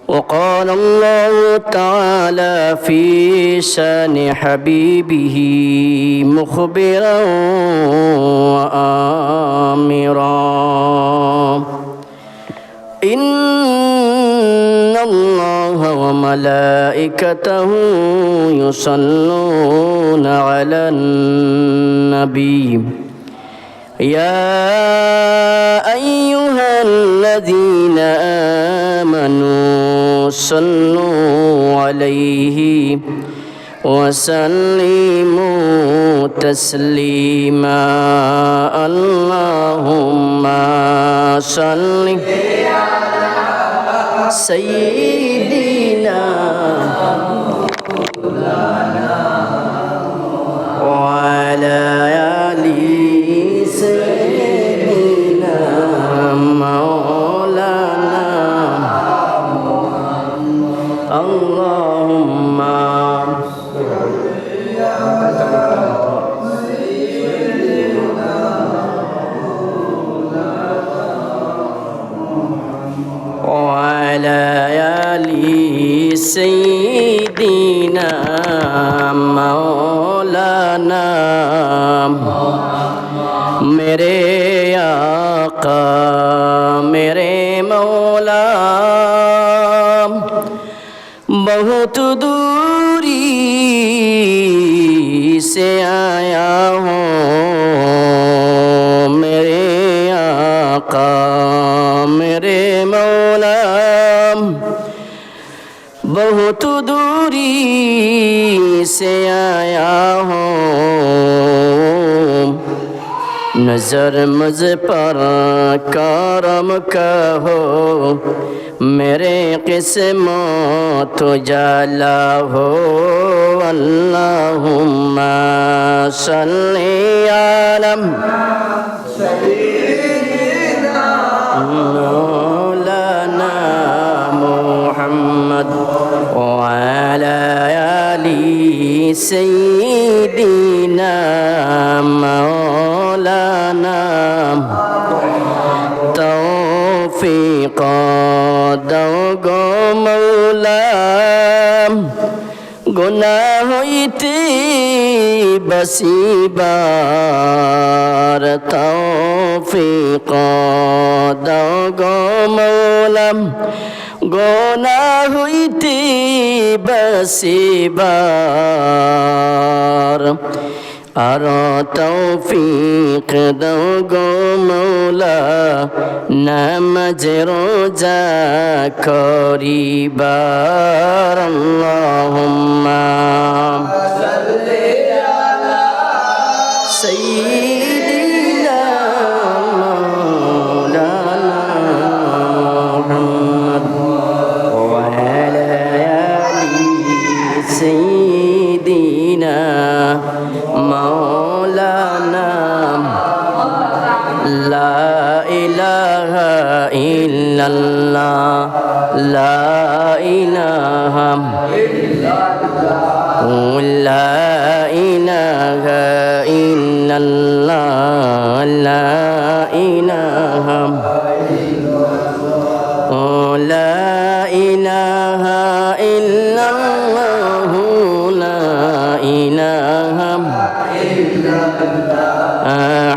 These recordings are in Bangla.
وقال الله تعالى في شان حبيبه مخبرا وآمرا إن الله وملائكته يصلون على النبي يا أيها الذين آمنوا صلوا عليه وسلموا تسليما اللهم صل على سيدنا وعلى آل سيدنا مولانا اللهم وعلى آل سيدنا مولانا मेरे आका मेरे मौला बहुत दूरी से आया हूँ मेरे आका मेरे मौला बहुत दूरी से आया हूँ नजर मुझ पर करम कहो मेरे किस्मत उजाला हो अल्लाहुम्मा सल्ली अला सय्यिदिना मौलाना मुहम्मद व अला आलि सय्यिदिना मौलाना तौफीक दो गो मौला गुनाह হইতে বাসিবার তৌফিক দাও গো মৌলা গুনাহ হইতে বাসিবার আর তৌফিক দাও গো মৌলা নামাজ রোজা করিবার আল্লাহুম্মা সাল্লি আলা সাইয়্যিদিনা মাওলানা মুহাম্মদ ওয়া আলা আলি সাইয়্যিদিনা مولانا لا إله إلا الله لا إله إلا الله لا إله إلا الله لا إله لا إله إلا الله لا إله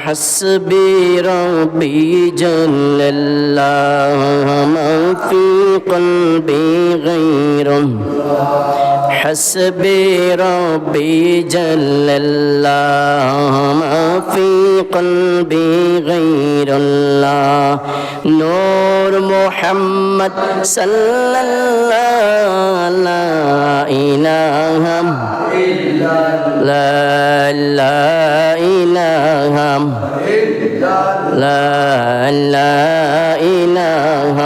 حسبي ربي جل الله ما في قلبي غيره حسبي ربي جل الله ما في قلبي غير الله نور محمد صلى الله لا إله إلا الله لا إله لا إله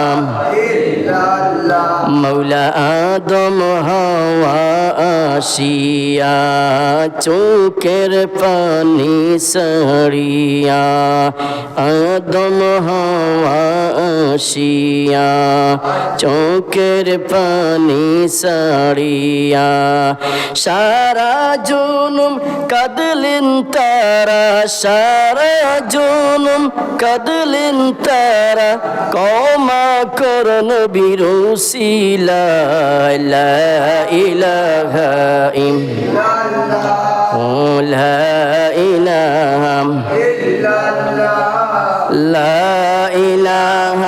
মৌলা আদম হাওয়া আসিয়া চোখের পানি সরিয়া আদম হাওয়া আসিয়া চোখের পানি সরিয়া সারা জনম কাঁদলেন তারা সারা জনম কাঁদলেন তারা ক্ষমা করন বিরোসি إله لا إله إلا الله لا إله إلا الله لا إله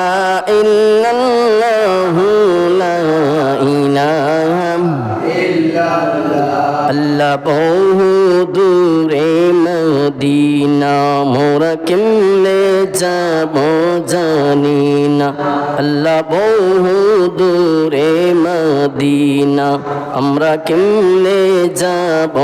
إلا الله لا إله إلا الله আল্লাহ বহু দূরে মদিনা মোরা কেমনে যাব জানি না আল্লাহ বহু দূরে মদিনা আমরা কেমনে যাব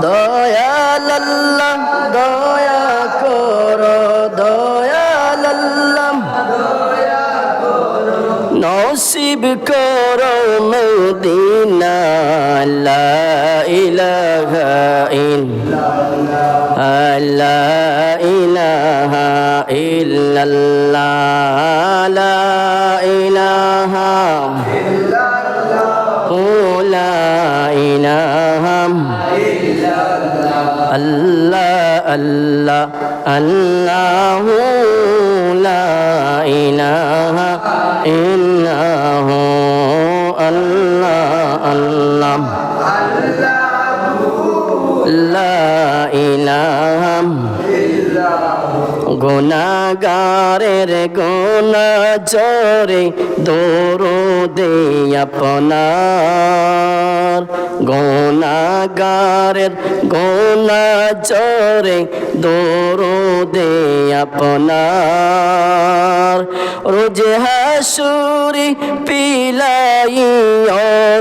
দয়াল আল্লাহ দয়া করো দয়াল আল্লাহ নসিব করো মদিনা লা ইলাহা ইল্লাল্লাহ লা ইলাহা ইল্লাল্লাহ লা ইলাহা ইল্লাল্লাহ লা ইলাহা ইল্লাল্লাহ আল্লাহ আল্লাহ আল্লাহু লা ইলাহা ইল্লাহু আল্লাহ আল্লাহ লা ইলাহা গুনাহগারের গুনাহ জোরে দরুদে আপনার গুনাহগারের গুনাহ জোরে দরুদে আপনার রোজ হাসুরি পিলাইও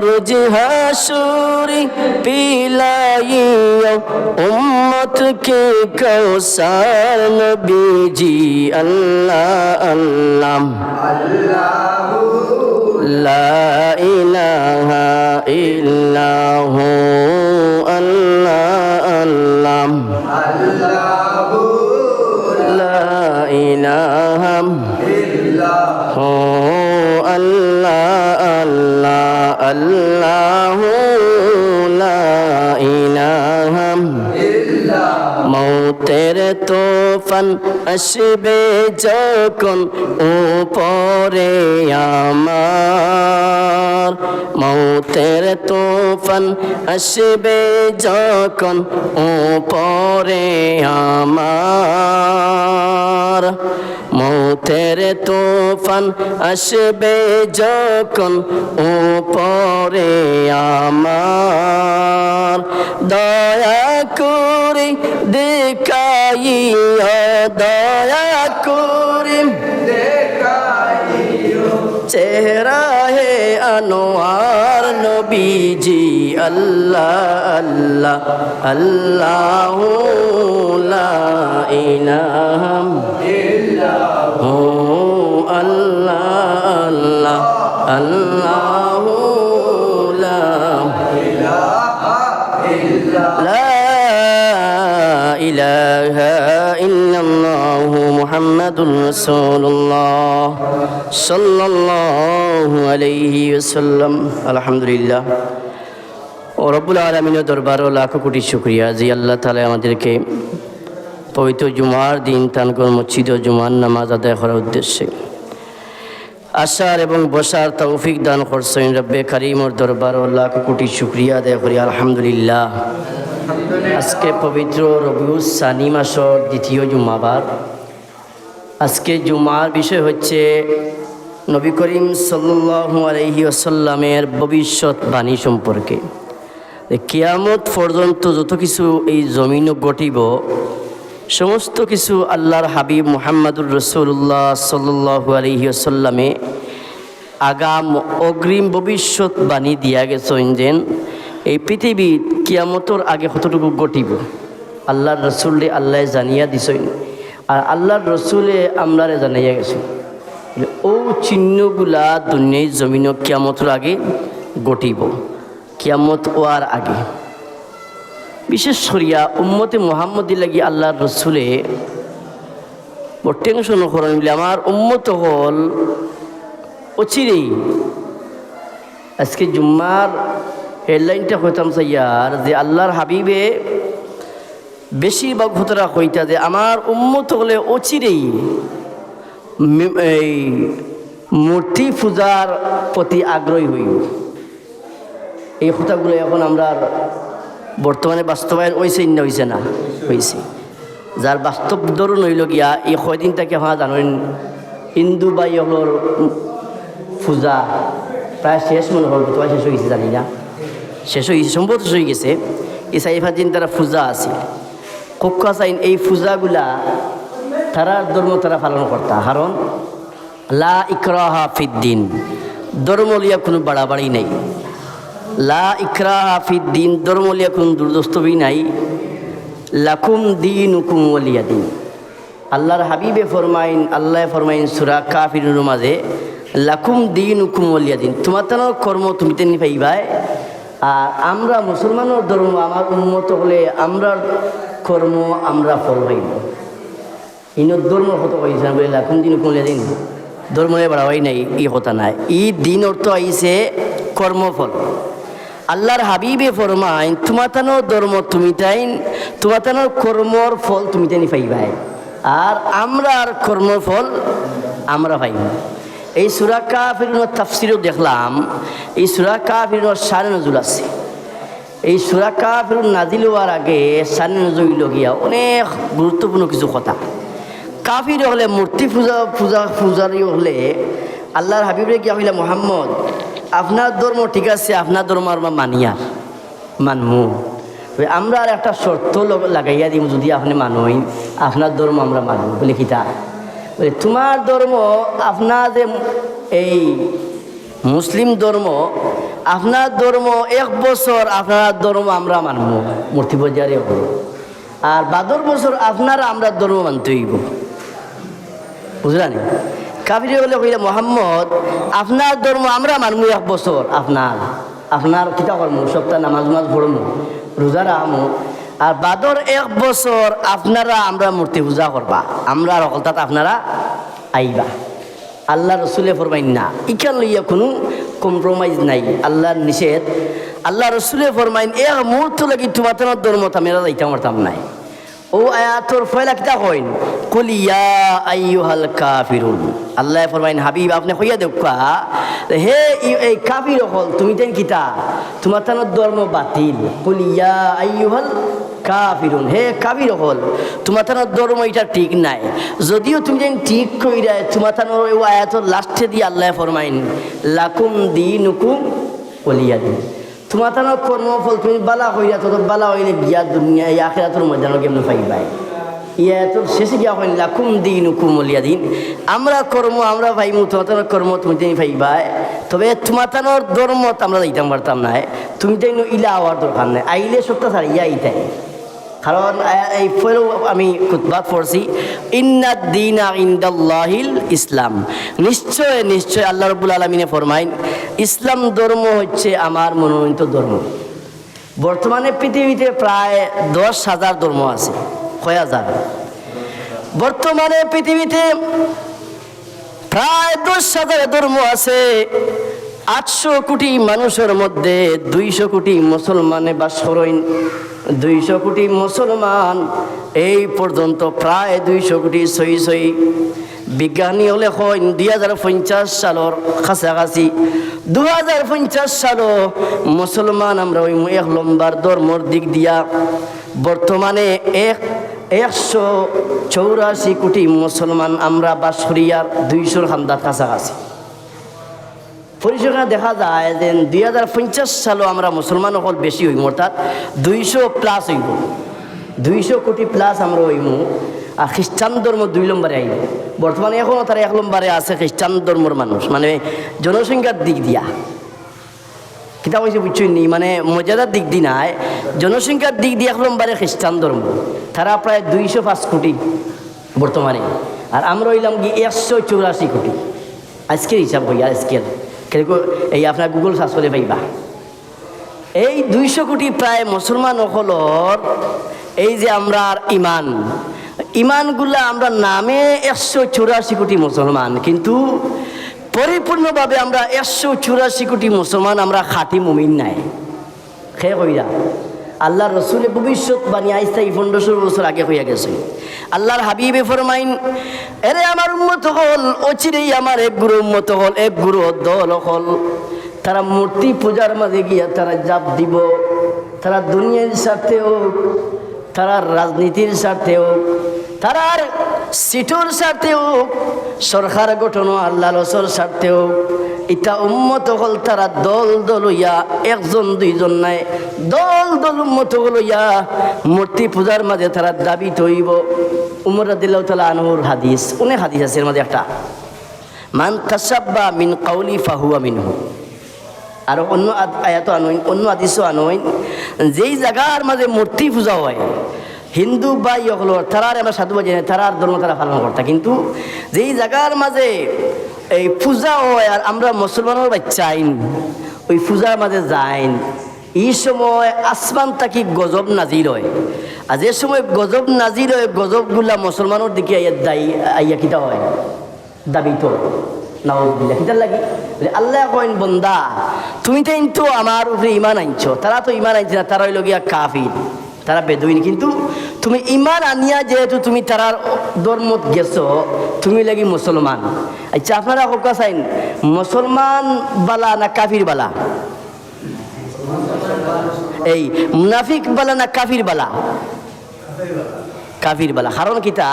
রোজ হাসুরি পিলাইও উম্মত কে কৌসার নবীজি আল্লাহ আল্লাহ লা ইলাহা ইল্লাহু আল্লাহ আল্লাহ লা ইলাহা ইল্লাহু আল্লাহ আল্লাহ আল্লাহু লা ইলাহা মৌতের তুফান আসবে যখন উপরে আমার মৌতের তুফান আসবে যখন উপরে আমার মৌতের তুফান আসবে যখন উপরে আমার দয়া করে দেখাইও দয়া করে দেখাইও চেহারা হে আনোয়ার নবীজি আল্লাহ আল্লাহ আল্লাহু লা ইলাহা ইল্লাহু আল্লাহ আল্লাহ আল্লাহু লা ইলাহা ইল্লাল্লাহ ইলাহা ইল্লাল্লাহু মুহাম্মাদুর রাসূলুল্লাহ সাল্লাল্লাহু আলাইহি ওয়াসাল্লাম আলহামদুলিল্লাহ ও রব্বুল আলামিনের দরবারে লাখো কোটি শুকরিয়া যে আল্লাহ তাআলা আমাদেরকে পবিত্র জুমার দিন তানগর মসজিদ ও জুমার নামাজ আদায় করার উদ্দেশ্যে আসার এবং বসার তৌফিক দান করছেন রব্বে কারীমের দরবারে লাখো কোটি শুকরিয়া আদায় করি আলহামদুলিল্লাহ। আজকে পবিত্র রবিউল সানি মাসের দ্বিতীয় জুমাবার। আজকে জুমার বিষয় হচ্ছে নবী করিম সাল্লাল্লাহু আলাইহি ওয়াসাল্লামের ভবিষ্যৎবাণী সম্পর্কে। কিয়ামত পর্যন্ত যত কিছু এই জমিনে ঘটিব সমস্ত কিছু আল্লাহর হাবিব মুহাম্মদুর রাসূলুল্লাহ সাল্লাল্লাহু আলাইহি ওয়াসাল্লামে আগাম অগ্রিম ভবিষ্যৎবাণী দিয়া গেছেন যে এই পৃথিবী কিয়ামতর আগে কতটুকু ঘটিব আল্লাহর রসুলে আল্লাহ জানিয়া দিছেন আর আল্লাহর রসুলে আমরারে জানাইয়া গেছেন। ও চিহ্নগুলা দুনিয়ার জমিন কিয়ামতর আগে ঘটিব, কিয়ামত ওয়ার আগে। বিশেষ করিয়া উম্মতে মুহাম্মদি লাগি আল্লাহর রসুলে বড় টেনশন করেন বলে আমার উম্মত হল অচিরেই। আজকে জুম্মার হেডলাইনটা হইতাম চাইয়ার যে আল্লাহর হাবিবে বেশিরভাগ হতরা হইতা যে আমার উম্মত হলে অচিরেই এই মূর্তি পূজার প্রতি আগ্রহী হইব। এই কথাগুলো এখন আমরা বর্তমানে বাস্তবায়ন হয়েছে না হয়েছে। যার বাস্তব ধরুন হইল গিয়া এই কয়দিন থেকে আপনারা জানেন হিন্দু বা ইহলোর পূজা প্রায় শেষ মনে হয়, তোমার শেষ হয়ে গেছে জানি না, শেষ হয়ে গেছে সম্ভবত শেষ হয়ে গেছে। এই 4-5 দিন তারা পূজা আছে কক্কা চাইন। এই পূজাগুলা তারা ধর্ম তারা পালন করতা, কারণ লা ইকরাহা ফিদ্দিন, ধর্ম লিয়া কোনো বাড়াবাড়ি নাই। লা ইকরাহা ফিদ্দিন, ধর্ম লিয়া কোনো দুর্দস্তবি নাই। লাকুম দীনুকুম ওয়ালিয়া দিন। আল্লাহর হাবিবে ফরমাইন, আল্লাহ ফরমাইন সূরা কাফিরুর মাঝে, লাকুম দীনুকুম ওয়ালিয়া দিন, তোমার কর্ম তুমি তেমনি পাইবাই। আর আমরা মুসলমানের ধর্ম, আমার উন্মত হলে আমরা কর্ম আমরা ফল পাইব। ইনোর ধর্ম কত কইছে বলে লাকুম দীনুকুম ওয়ালিয়া দিন, ধর্ম বাড়াবাই নাই, ই কথা নাই। ই দিন অর্থ আইছে কর্মফল। আল্লাহর হাবিবে ফরমাইন তোমার ধর্ম তুমি তাইন, তোমার কর্মর ফল তুমি তাইনি পাইবাই। আর আমরা আর কর্মর ফল আমরা পাইব। এই সূরা কাফিরুনের তাফসীরও দেখলাম, এই সূরা কাফিরুনের শানে নজুল আছে। এই সূরা কাফিরুন নাজিল হওয়ার আগে শানে নজুল লগিয়া অনেক গুরুত্বপূর্ণ কিছু কথা। কাফির হলে মূর্তি পূজারি হলে আল্লাহর হাবিবে গিয়া হইলে মুহাম্মদ আপনার ধর্ম ঠিক আছে, আপনার ধর্ম আমরা মানিয়ার মানমু, আমরা আর একটা শর্ত লাগাইয়া দিম, যদি আপনি মানই আপনার ধর্ম আমরা মানব বলে কিতা বলে তোমার ধর্ম, আপনার যে এই মুসলিম ধর্ম, আপনার ধর্ম 1 বছর আপনার ধর্ম আমরা মানব মূর্তি পূজারি হল, আর 12 বছর আপনারা আমরা ধর্ম মানতে হইব। বুঝলানি? কাফির বলে কইলে মুহাম্মদ আপনার ধর্ম আমরা মানবো 1 বছর, আপনার কিতা করবো, সপ্তাহ নামাজ পড়মু, রোজা রাখমু, আর বাদর 1 বছর আপনারা আমরা মূর্তি পূজা করবা, আমরা অকলতাত আপনারা আইবা। আল্লাহ রসুলে ফরমাইন না, ইখান লইয়া কোনো কম্প্রোমাইজ নাই, আল্লাহর নিষেধ। আল্লাহ রসুলে ফরমাইন 1 মুহূর্ত লাগি তোমার ধর্ম তামেরা যাইতাম পারতাম নাই। ও আয়াতর ফয়লা কিতা কইন, কুল ইয়া আইয়ুহাল কাফিরুন। আল্লাহ ফরমাইন হাবিব আপনি কইয়া দেখা, হে এই কাফির হল তুমি তেন কিতা, তোমার ধর্ম বাতিল। কুল ইয়া আইয়ুহাল কাফিরুন, হে কাফির হল তোমার ধর্ম এটা ঠিক নাই। যদিও তুমি যেন ঠিক কইরা তোমার ওই আয়াতর লাস্টে দিয়ে আল্লাহ ফরমাইন লাকুম দীনুকুম ওয়ালিয়া দিন, তোমার কর্মফল তুমি বালা হইয়া তত বালা হইলে গিয়া দুনিয়া এই আখিরাতের ময়দান কেমন পাইবাই। ইয়া তোর শেষে গিয়া হইল লাকুম দীনুকুম ওয়ালিয়া দিন, আমরা কর্ম আমরা পাইমু, তোমার কর্ম তুমি তেমনি পাইবাই। তবে তোমার ধর্ম আমরা যাইতাম পারতাম না, তুমি তেমন ইলা হওয়ার দরকার নাই, আইলে সপ্তাহ ছাড়িয়া আইতাই। কারণ এই ফেরও আমি খুতবাত পড়ছি, ইন্নাদ দীনা ইনদাল্লাহিল ইসলাম, নিশ্চয় নিশ্চয় আল্লাহ রাব্বুল আলামিনে ফরমাইন ইসলাম ধর্ম হচ্ছে আমার মনোনীত ধর্ম। বর্তমানে পৃথিবীতে প্রায় 10,000 ধর্ম আছে, কয় হাজার? বর্তমানে পৃথিবীতে প্রায় 10,000 ধর্ম আছে। 800 কোটি মানুষের মধ্যে 200 কোটি মুসলমানে বাস করেন। 200 কোটি মুসলমান এই পর্যন্ত প্রায় 200 কোটি সই বিজ্ঞানী হলে হয় 2050 সালের কাছাকাছি। 2050 সালও মুসলমান আমরা ওই 1 নম্বর ধর্মর দিক দিয়া বর্তমানে 184 কোটি মুসলমান আমরা বাস করি, আর 200 খান্দার কাছাকাছি। পরিসংখ্যানে দেখা যায় যে 2050 সালও আমরা মুসলমান হল বেশি হইম, অর্থাৎ 200+ হইব, 200 কোটি প্লাস আমরা হইমু। আর খ্রিস্টান ধর্ম 2 নম্বরে আইব। বর্তমানে এখনও তারা 1 নম্বরে আছে খ্রিস্টান ধর্মের মানুষ, মানে জনসংখ্যার দিক দিয়া কিতা কইছে বুঝছই নি, মানে মর্যাদার দিক দি নাই, জনসংখ্যার দিক দিয়ে 1 নম্বরে খ্রিস্টান ধর্ম, তারা প্রায় 205 কোটি বর্তমানে। আর আমরা হইলাম কি 184 কোটি আজকের হিসাব হইয়া, আজকের এই আপনার গুগল সার্চ করে পাইবা। এই 200 কোটি প্রায় মুসলমান হলর এই যে আমরা ইমানগুলা আমরা নামে 184 কোটি মুসলমান, কিন্তু পরিপূর্ণভাবে আমরা 184 কোটি মুসলমান আমরা খাঁটি মুমিন নাই। খে কইরা আল্লাহ রসুলের ভবিষ্যৎবাণী আজ থেকে 1500 বছর আগে হইয়া গেছে। আল্লাহর হাবিবে ফরমাইন, এরে আমার উম্মত হল, অচিরেই আমার এক গুরু উম্মত হল, এক গুরু দল হল, তারা মূর্তি পূজার মাঝে গিয়া তারা জাপ দিব। তারা দুনিয়ার স্বার্থে হোক, তারা রাজনীতির স্বার্থে হোক, তারার সিটুর স্বার্থে হোক, সরকার গঠন আল্লাহ রসুলের স্বার্থে হোক, ইটা উম্মত হল তারা দল দল হইয়া, একজন দুইজন নাই, দল দল উম্মত হল হইয়া মূর্তি পূজার মাঝে তারা দাবি তৈব। উমর রাদিয়াল্লাহু তাআলা আনহুর হাদিস, অনেক হাদিস আছে, এর মধ্যে একটা, মান তাসাব্বা মিন কাউলি ফাহুয়া মিনহু। আর অন্য আয়াত আনইন, অন্য হাদিসও আনইন, যেই জায়গার মাঝে মূর্তি পূজা হয়, হিন্দু বা ইয়ে হলো তারার আমরা সাধু বাজি না, তারার ধর্ম তারা পালন করতা, কিন্তু যেই জায়গার মাঝে এই পূজা হয় আর আমরা মুসলমানের বাচ্চা আইন ওই পূজার মাঝে যাইন, এই সময় আসমান তাকি গজব নাজিল হয়। আর যে সময় গজব নাজিল হয়, গজবগুলা মুসলমানের দিকে আইয়া কিতা হয়, দাবিত নাউজুবিল্লাহ। কিতার লাগি আল্লাহ কইন, বন্দা তুমি তো কিন্তু আমার উপরে ইমান আনছো, তারা তো ইমান আনছে না, তারা হইল গিয়া কাফির, তারা বেদুইন, কিন্তু তুমি ইমান আনিয়া যেহেতু তুমি তারার ধর্মত গেছো, তুমি লাগি মুসলমান। আচ্ছা আপনারা হোকা চাইন, মুসলমান বালা না কাফির বালা? এই মুনাফিক বালা না কাফির বালা? কাফির বালা। কারণ কিতা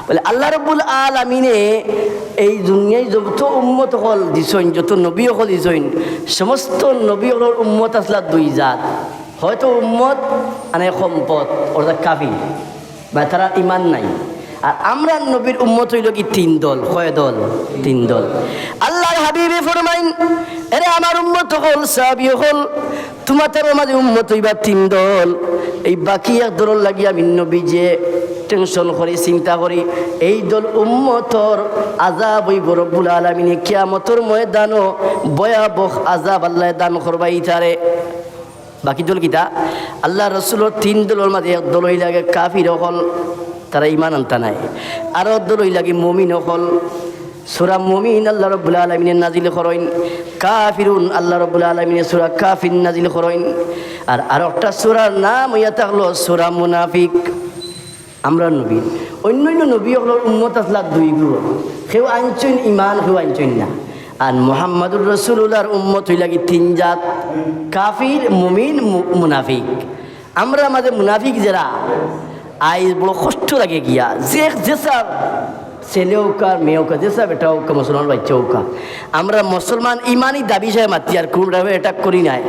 বলে আল্লাহ রাব্বুল আলামিনে এই দুনিয়ায় যত উম্মত হল দিছইন, যত নবী হল দিছইন, সমস্ত নবী হলর উম্মত আসলা দুই জাত, হয়তো উম্মত আনে সম্পদ, অর্থাৎ কাফির বা তারা ইমান নাই। আর আমরা নবীর উম্মত হইল কি 3 দল, কয় দল? 3 দল। আল্লাহর হাবিবে ফরমাইন, এরে আমার উম্মত হল, সাহাবী হল, তোমাদের মাঝে উম্মত হইবা 3 দল। এই বাকি এক দল লাগি আমি নবী যে টেনশন করি, চিন্তা করি, এই দল উম্মতর আযাব হইব রব্বুল আলামিনে কিয়ামতের ময়দানও ভয়াবহ আযাব আল্লাহ দান করবা ইতারে। বাকি দল কিতা? আল্লাহ রসুলের 3 দলের মাঝে এক দল হই লাগে কাফির হল, তারা ইমান আনতা নাই। আর এক দল হই লাগে মুমিন হল। সূরা মুমিন আল্লাহ রাব্বুল আলামিন নাজিল করেন, কাফিরুন আল্লাহ রাব্বুল আলামিন সূরা কাফির নাজিল করেন। আর একটা সূরার নাম হইয়া থাকলো সূরা মুনাফিক। আমরা নবী, অন্য নবী হলোর উম্মত আসলা 2 গ্রুপ, কেউ আনছেন ইমান, কেউ আনছেন না। আর মুহাম্মাদুর রাসূলুল্লাহর উম্মত হই লাগে 3 জাত, কাফির, মুমিন, মুনাফিক। আমরা মাঝে মুনাফিক যারা, আই বড় কষ্ট লাগে গিয়া, যেসা ছেলে হোকা মেয়ে হোকা, যেসা বেটা হোকা, মুসলমান বাচ্চা হোকা, আমরা মুসলমান ইমানই দাবি হিসাবে মাতি, আর কোনোভাবে এটা করি নাই।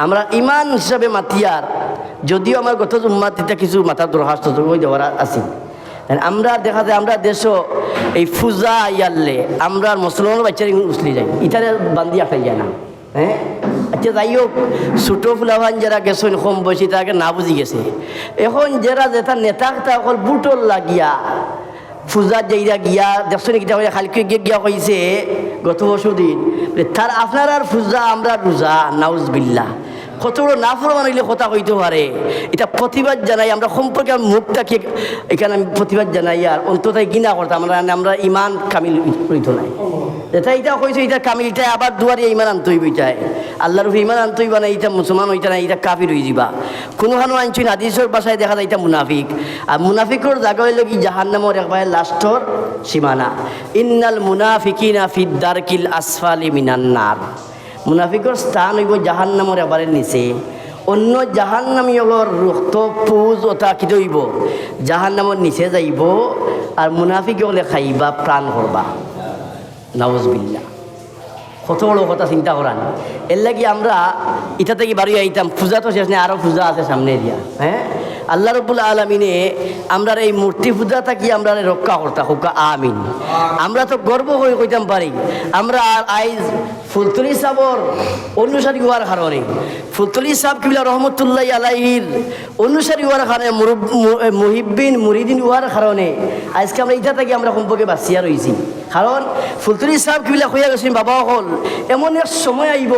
আমরা ইমান হিসাবে মাতি, আর যদিও আমার গত উম্মাতিটা কিছু মাথার দরখাস্ত ওই দেওয়ার আছে। আমরা দেখা যায় আমরা দেশও এই পূজা ইয়ারলে আমরা মুসলমান বাচ্চারা উসলি যাই, ইটারে বান্ধি আটাই যায় না। হ্যাঁ, আচ্ছা যাই হোক, ছোটো ফুলাভান যারা গেছেন কম বয়সী তাকে না বুঝি গেছে। এখন যারা যেটা নেতা অকল বুটল লাগিয়া পূজা যাইরা গিয়া দেখছেন কিতা খালকে গিয়া কইছে গত বছর দিন, তার আপনার আর পূজা আমরা রোজা, নাউজবিল্লাহ। কত বড় নাফরমান হইলে কথা কইতে পারে, এটা প্রতিবাদ জানাই। আমরা সম্পর্কে মুখটাকে এখানে আমি প্রতিবাদ জানাই, আর অন্তত গিনা করতাম আমরা ইমান কামিল হইত নাই। এটা এটা কইছে, এটা কামিলটাই আবার দুয়ারে ইমান আনতে হইব, এটাই আল্লাহর ইমান আনতে হইবা না, এটা মুসলমান হইতা না, এটা কাফির হয়ে যাবা। কোনোখানো আনছেন হাদিসের বাসায় দেখা যায় এটা মুনাফিক। আর মুনাফিকর জায়গা হইল কি জাহান্নামের একবারে লাস্টর সীমানা। ইন্নাল মুনাফিকিনা ফিদ দারকিল আসফালি মিনান নার। মুনাফিকর স্থান হইব জাহান্নামের এবারে নিচে। অন্য জাহান্নামী হলোর রক্ত পুজ ওটা কি হইব জাহান্নামের নিচে যাইব, আর মুনাফিক হলে খাইবা, প্রাণ করবা। নাউজুবিল্লাহ। কত বড় কথা চিন্তা করান। এর লাগি আমরা এটা থেকে বাড়ি আইতাম, পূজা তো শেষ নেই, আরও পূজা আছে সামনে দিয়া। হ্যাঁ, আল্লাহ রাব্বুল আলামিনে আমরা এই মূর্তি পূজা থাকি আমরা রক্ষা করতাম, হোক আমিন। আমরা তো গর্ব হয়ে কইতাম পারি, আমরা আইজ ফুলতলি সাহর অনুসারী হওয়ার কারণে, ফুলতলি সাহ কিবলা রহমতুল্লাহ আলাইহির অনুসারী হওয়ার কারণে, মুহিব্বিন মুরিদিন হওয়ার কারণে আজকে আমরা এটা থেকে আমরা সম্পর্কে বাঁচিয়া রয়েছি। কারণ ফুলতলি সাহ কিবলা হইয়া গেছেন বাবা হল, এমন এক সময় আইব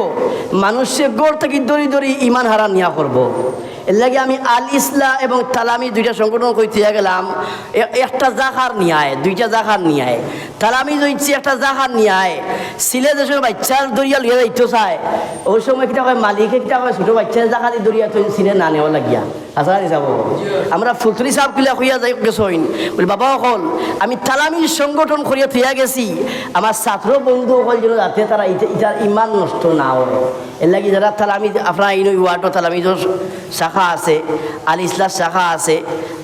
মানুষে গড় থেকে দড়ি দড়ি ইমান হারা নিয়া করব। এর লাগে আমি আল ইসলা এবং তালামি দুইটা সংগঠন করতে গেলাম। একটা জাহার নিয়ে আয়, দুইটা জাহার নিয়ে আয়। তালামি হচ্ছে একটা জাহার নিয়ে আয়। সিলে যে সময় বাচ্চার দরিয়া লিয়ে যাইতে চায়, ওই সময় কিটা হয় মালিকে কিটা হয় ছোটো বাচ্চার জাহারি দরিয়া তো সিলে না নেওয়া লাগিয়া আসা যাব। আমরা ফুলতলি সাহেব কিলা হইয়া যাই গেছইন বলি বাবা হল আমি তালামির সংগঠন করিয়া থইয়া গেছি আমার ছাত্র বন্ধু হল যেন যাতে তারা ইটার ইমান নষ্ট না হয়। এর লাগি যারা তালামি আপনার এই ওয়ার্ডও তালামিজর শাখা আছে, আল ইসলার শাখা আছে,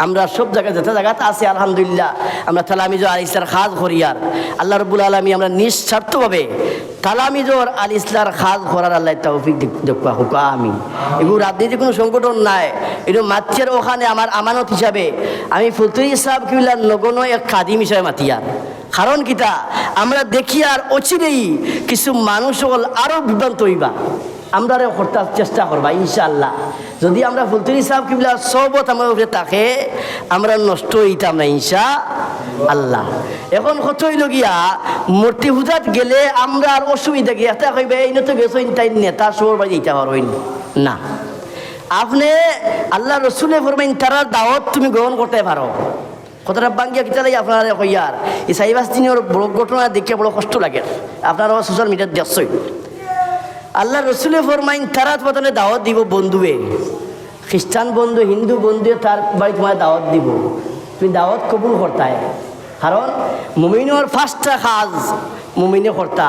আমরা সব জায়গায় যত জায়গাতে আছে আলহামদুলিল্লাহ আমরা তালামিজর আল ইসলার খাজ করিয়ার আল্লাহ রব্বুল আলমী আমরা নিঃস্বার্থভাবে তালামিজর আল ইসলার খাজ করার আল্লাহ তৌফিক দেখবা হুকা আমি। এগুলো রাজনীতি কোনো সংগঠন নাই, এটা মাতিয়ার ওখানে আমার আমানত হিসাবে আমি ফুলতলি সাহেব কিলা নগণ এক খাদিম হিসাবে মাতিয়ার। কারণ কিতা আমরা দেখি আর অচিরেই কিছু মানুষ হল আরও বিভ্রান্ত হইবা, আমরা করতে চেষ্টা করবা ইনশাআল্লাহ। যদি আমরা ফুলতলি সাহেব কিলা সবত আমার উপরে থাকে আমরা নষ্ট হইতাম না ইনশা আল্লাহ। এখন কত হইল গিয়া মূর্তি পূজাত গেলে আমরা আর অসুবিধা গিয়া তা কইবে এই তো গেছো তাই নেতা সবর বাড়ি যেতে পারবেন না। আপনি আল্লাহ রসুলে ফরমাইন তারার দাওয়াত তুমি গ্রহণ করতে পারো। কথাটা বাঙ্গিয়া কিতালাই আপনারা কইয়ার এই সাইবাস দিনের বড় ঘটনা দেখে বড় কষ্ট লাগে, আপনারা সোশ্যাল মিডিয়াত দেখছই। আল্লাহ রসুলে ফরমাইন তারাত পতনে দাওয়াত দিব বন্ধুয়ে, খ্রিস্টান বন্ধু হিন্দু বন্ধুয়ে তার বাড়ি তোমার দাওয়াত দিব, তুমি দাওয়াত কবুল করতায়। কারণ মুমিনের ফার্স্টটা কাজ মুমিনে করতা।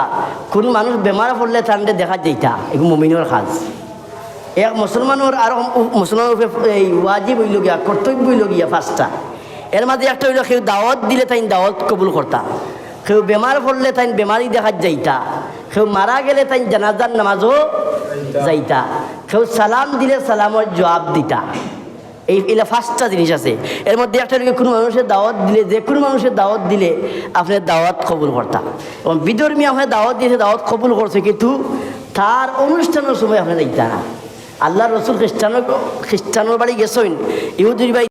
কোন মানুষ বেমার পড়লে তান্ডে দেখা যাইতা এগুলো মুমিনের কাজ। এক মুসলমানের আর মুসলমানের উপরে এই ওয়াজিব হইল গিয়া কর্তব্য হইল গিয়া ফার্স্টটা। এর মাঝে একটা হইল কেউ দাওয়াত দিলে তাই দাওয়াত কবুল করতা, কেউ বেমার পড়লে তাই বেমারি দেখা যাইতা, কেউ মারা গেলে তাই জানাজার নামাজও যাইতা, কেউ সালাম দিলে সালামের জবাব দিতা। এলা ফার্স্টটা জিনিস আছে। এর মধ্যে একটা কোনো মানুষের দাওয়াত দিলে যে কোনো মানুষের দাওয়াত দিলে আপনার দাওয়াত কবুল করতা। এবং বিধর্মী আপনার দাওয়াত দিয়েছে দাওয়াত কবুল করছে কিন্তু তার অনুষ্ঠানের সময় আপনি যাইতা না। আল্লাহ রসুল খ্রিস্টানের বাড়ি গেছেন, ইহুদির বাড়ি